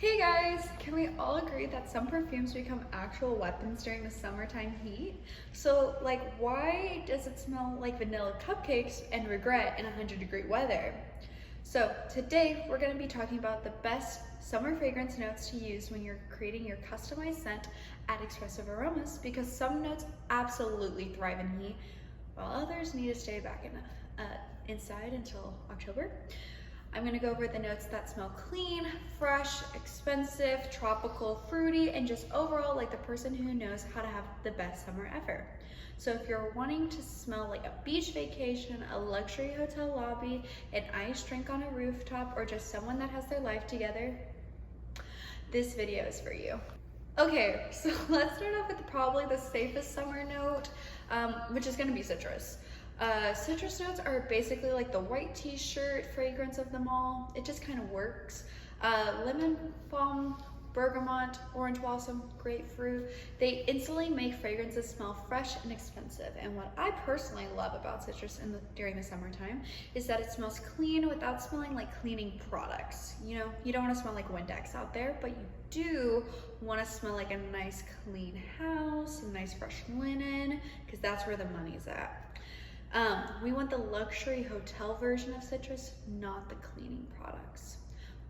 Hey guys, can we all agree that some perfumes become actual weapons during the summertime heat? So why does it smell like vanilla cupcakes and regret in 100-degree weather? So today we're gonna be talking about the best summer fragrance notes to use when you're creating your customized scent at Expressive Aromas, because some notes absolutely thrive in heat, while others need to stay back inside until October. I'm gonna go over the notes that smell clean, fresh, expensive, tropical, fruity, and just overall like the person who knows how to have the best summer ever. So if you're wanting to smell like a beach vacation, a luxury hotel lobby, an iced drink on a rooftop, or just someone that has their life together, this video is for you. Okay, so let's start off with probably the safest summer note, which is gonna be citrus. Citrus notes are basically like the white t-shirt fragrance of them all. It just kind of works. Lemon balm, bergamot, orange blossom, grapefruit, they instantly make fragrances smell fresh and expensive. And what I personally love about citrus during the summertime is that it smells clean without smelling like cleaning products. You know, you don't want to smell like Windex out there, but you do want to smell like a nice clean house, some nice fresh linen, because that's where the money's at. We want the luxury hotel version of citrus, not the cleaning products.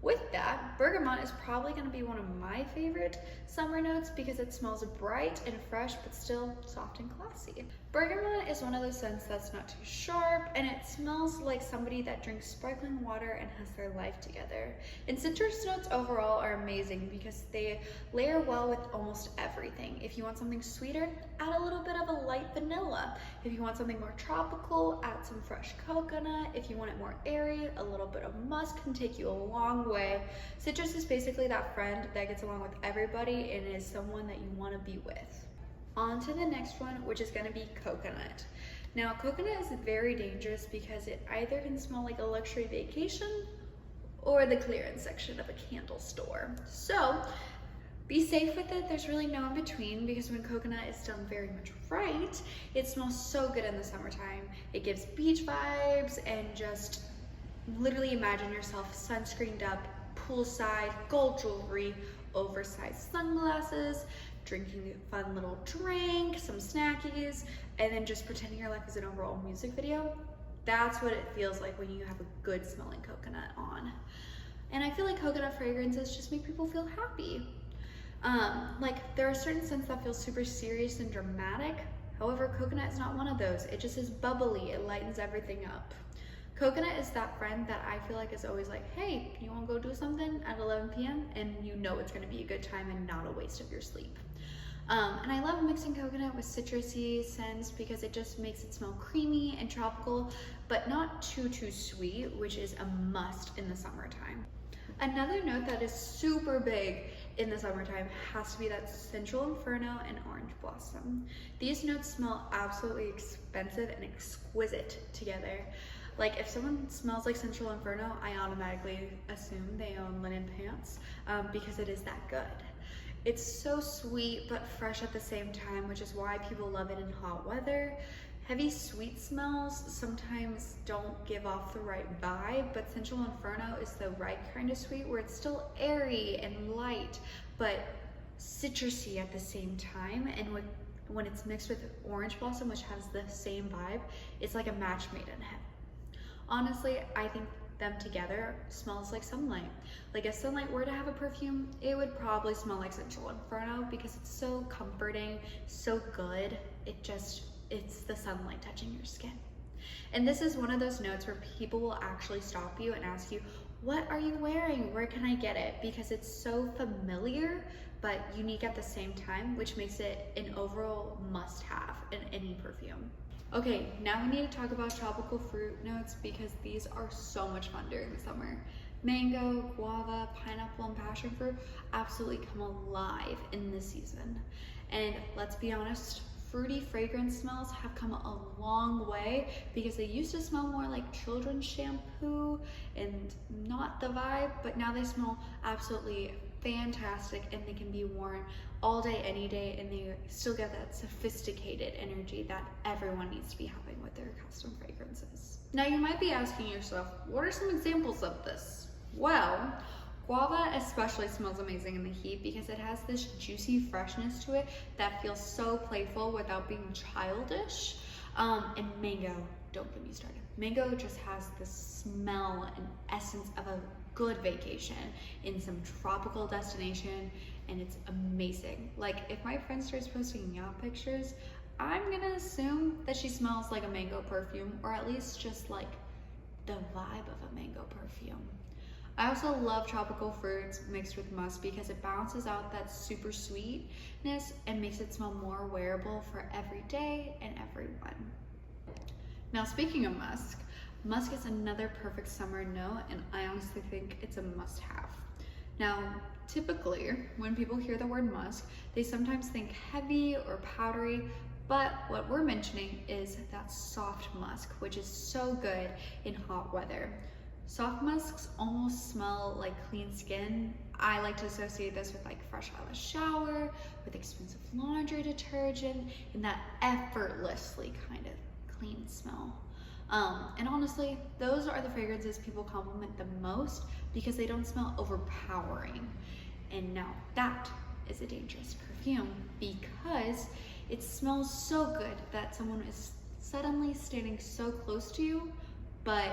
With that, bergamot is probably going to be one of my favorite summer notes because it smells bright and fresh, but still soft and classy. Bergamot is one of those scents that's not too sharp, and it smells like somebody that drinks sparkling water and has their life together. And citrus notes overall are amazing because they layer well with almost everything. If you want something sweeter, add a little bit of a light vanilla. If you want something more tropical, add some fresh coconut. If you want it more airy, a little bit of musk can take you a long way. Citrus is basically that friend that gets along with everybody and is someone that you want to be with. On to the next one, which is going to be coconut. Now, coconut is very dangerous because it either can smell like a luxury vacation or the clearance section of a candle store. So be safe with it. There's really no in between, because when coconut is done very much right, it smells so good in the summertime. It gives beach vibes, and just literally imagine yourself sunscreened up, poolside, gold jewelry, oversized sunglasses, drinking a fun little drink, some snackies, and then just pretending your life is an overall music video. That's what it feels like when you have a good smelling coconut on. And I feel like coconut fragrances just make people feel happy. There are certain scents that feel super serious and dramatic. However, coconut is not one of those. It just is bubbly. It lightens everything up. Coconut is that friend that I feel like is always like, hey, you want to go do something at 11 p.m. and you know it's going to be a good time and not a waste of your sleep. And I love mixing coconut with citrusy scents because it just makes it smell creamy and tropical, but not too sweet, which is a must in the summertime. Another note that is super big in the summertime has to be that Sensual Inferno and Orange Blossom. These notes smell absolutely expensive and exquisite together. Like, if someone smells like Sensual Inferno, I automatically assume they own linen pants because it is that good. It's so sweet but fresh at the same time, which is why people love it in hot weather. Heavy sweet smells sometimes don't give off the right vibe, but Sensual Inferno is the right kind of sweet where it's still airy and light, but citrusy at the same time. And when it's mixed with Orange Blossom, which has the same vibe, it's like a match made in heaven. Honestly, I think them together smells like sunlight. Like, if sunlight were to have a perfume, it would probably smell like Sensual Inferno because it's so comforting, so good. It's the sunlight touching your skin. And this is one of those notes where people will actually stop you and ask you, what are you wearing? Where can I get it? Because it's so familiar but unique at the same time, which makes it an overall must-have in any perfume. Okay, now we need to talk about tropical fruit notes because these are so much fun during the summer. Mango, guava, pineapple, and passion fruit absolutely come alive in this season. And let's be honest, fruity fragrance smells have come a long way because they used to smell more like children's shampoo and not the vibe, but now they smell absolutely fantastic, and they can be worn all day, any day, and they still get that sophisticated energy that everyone needs to be having with their custom fragrances. Now you might be asking yourself, what are some examples of this? Well, Guava especially smells amazing in the heat because it has this juicy freshness to it that feels so playful without being childish. And mango, don't get me started. Mango just has the smell and essence of a good vacation in some tropical destination, and it's amazing. Like, if my friend starts posting yacht pictures, I'm gonna assume that she smells like a mango perfume, or at least just like the vibe of a mango perfume. I also love tropical fruits mixed with musk because it balances out that super sweetness and makes it smell more wearable for every day and everyone. Now, speaking of musk, musk is another perfect summer note, and I honestly think it's a must-have. Now, typically, when people hear the word musk, they sometimes think heavy or powdery, but what we're mentioning is that soft musk, which is so good in hot weather. Soft musks almost smell like clean skin. I like to associate this with like fresh out of the shower, with expensive laundry detergent, and that effortlessly kind of clean smell. And honestly, those are the fragrances people compliment the most because they don't smell overpowering. And now that is a dangerous perfume because it smells so good that someone is suddenly standing so close to you, but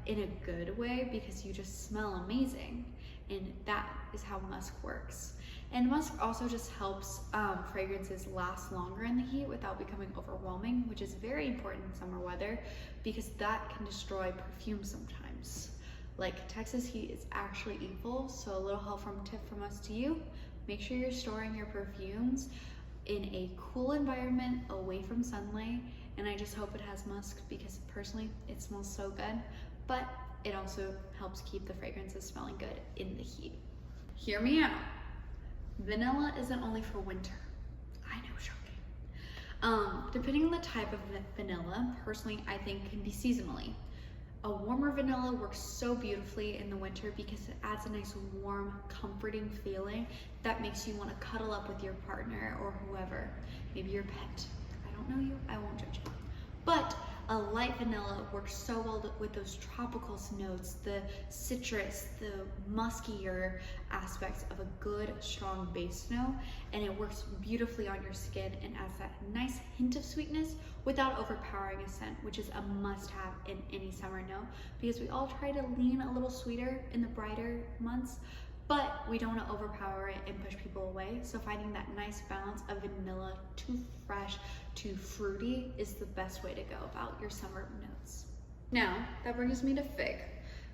in a good way because you just smell amazing. And that is how musk works. And musk also just helps fragrances last longer in the heat without becoming overwhelming, which is very important in summer weather because that can destroy perfume sometimes. Like, Texas heat is actually evil, so a little tip from us to you: make sure you're storing your perfumes in a cool environment away from sunlight. And I just hope it has musk because personally it smells so good, but it also helps keep the fragrances smelling good in the heat. Hear me out. Vanilla isn't only for winter. I know, shocking. Depending on the type of vanilla, personally, I think can be seasonally. A warmer vanilla works so beautifully in the winter because it adds a nice warm, comforting feeling that makes you want to cuddle up with your partner or whoever, maybe your pet. I don't know you, I won't judge you. But a light vanilla works so well with those tropical notes, the citrus, the muskier aspects of a good, strong base note, and it works beautifully on your skin and adds that nice hint of sweetness without overpowering a scent, which is a must-have in any summer note because we all try to lean a little sweeter in the brighter months, but we don't want to overpower it and push people away. So finding that nice balance of vanilla to fresh to fruity is the best way to go about your summer notes. Now, that brings me to fig.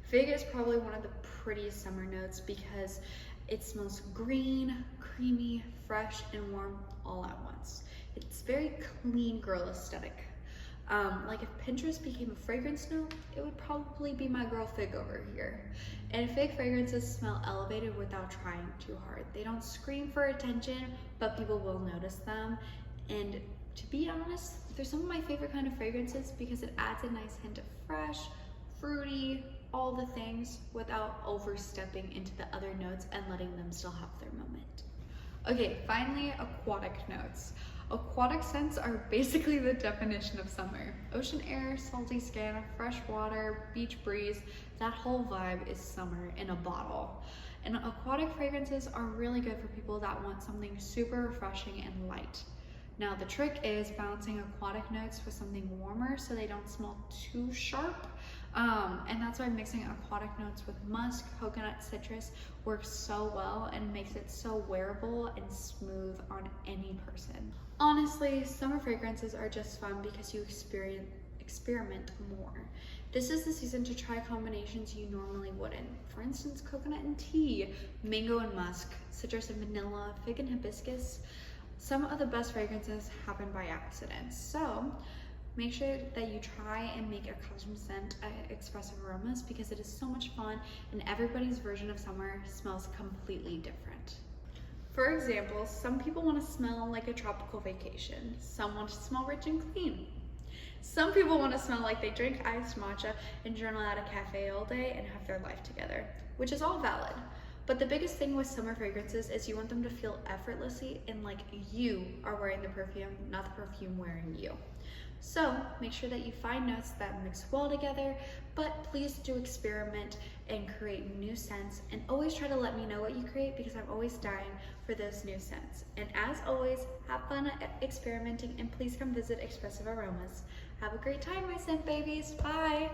Fig is probably one of the prettiest summer notes because it smells green, creamy, fresh, and warm all at once. It's very clean girl aesthetic. Like if Pinterest became a fragrance note, it would probably be my girl Fig over here. And fig fragrances smell elevated without trying too hard. They don't scream for attention, but people will notice them. And to be honest, they're some of my favorite kind of fragrances because it adds a nice hint of fresh, fruity, all the things without overstepping into the other notes and letting them still have their moment. Okay, finally, aquatic notes. Aquatic scents are basically the definition of summer. Ocean air, salty skin, fresh water, beach breeze, that whole vibe is summer in a bottle. And aquatic fragrances are really good for people that want something super refreshing and light. Now the trick is balancing aquatic notes with something warmer so they don't smell too sharp. And that's why mixing aquatic notes with musk, coconut, citrus works so well and makes it so wearable and smooth on any person. Honestly, summer fragrances are just fun because you experiment more. This is the season to try combinations you normally wouldn't. For instance, coconut and tea, mango and musk, citrus and vanilla, fig and hibiscus. Some of the best fragrances happen by accident. So make sure that you try and make a custom scent at Expressive Aromas because it is so much fun and everybody's version of summer smells completely different. For example, some people want to smell like a tropical vacation. Some want to smell rich and clean. Some people want to smell like they drink iced matcha and journal at a cafe all day and have their life together, which is all valid. But the biggest thing with summer fragrances is you want them to feel effortlessly and like you are wearing the perfume, not the perfume wearing you. So make sure that you find notes that mix well together, but please do experiment and create new scents, and always try to let me know what you create because I'm always dying for those new scents. And as always, have fun experimenting, and please come visit Expressive Aromas. Have a great time, my scent babies. Bye.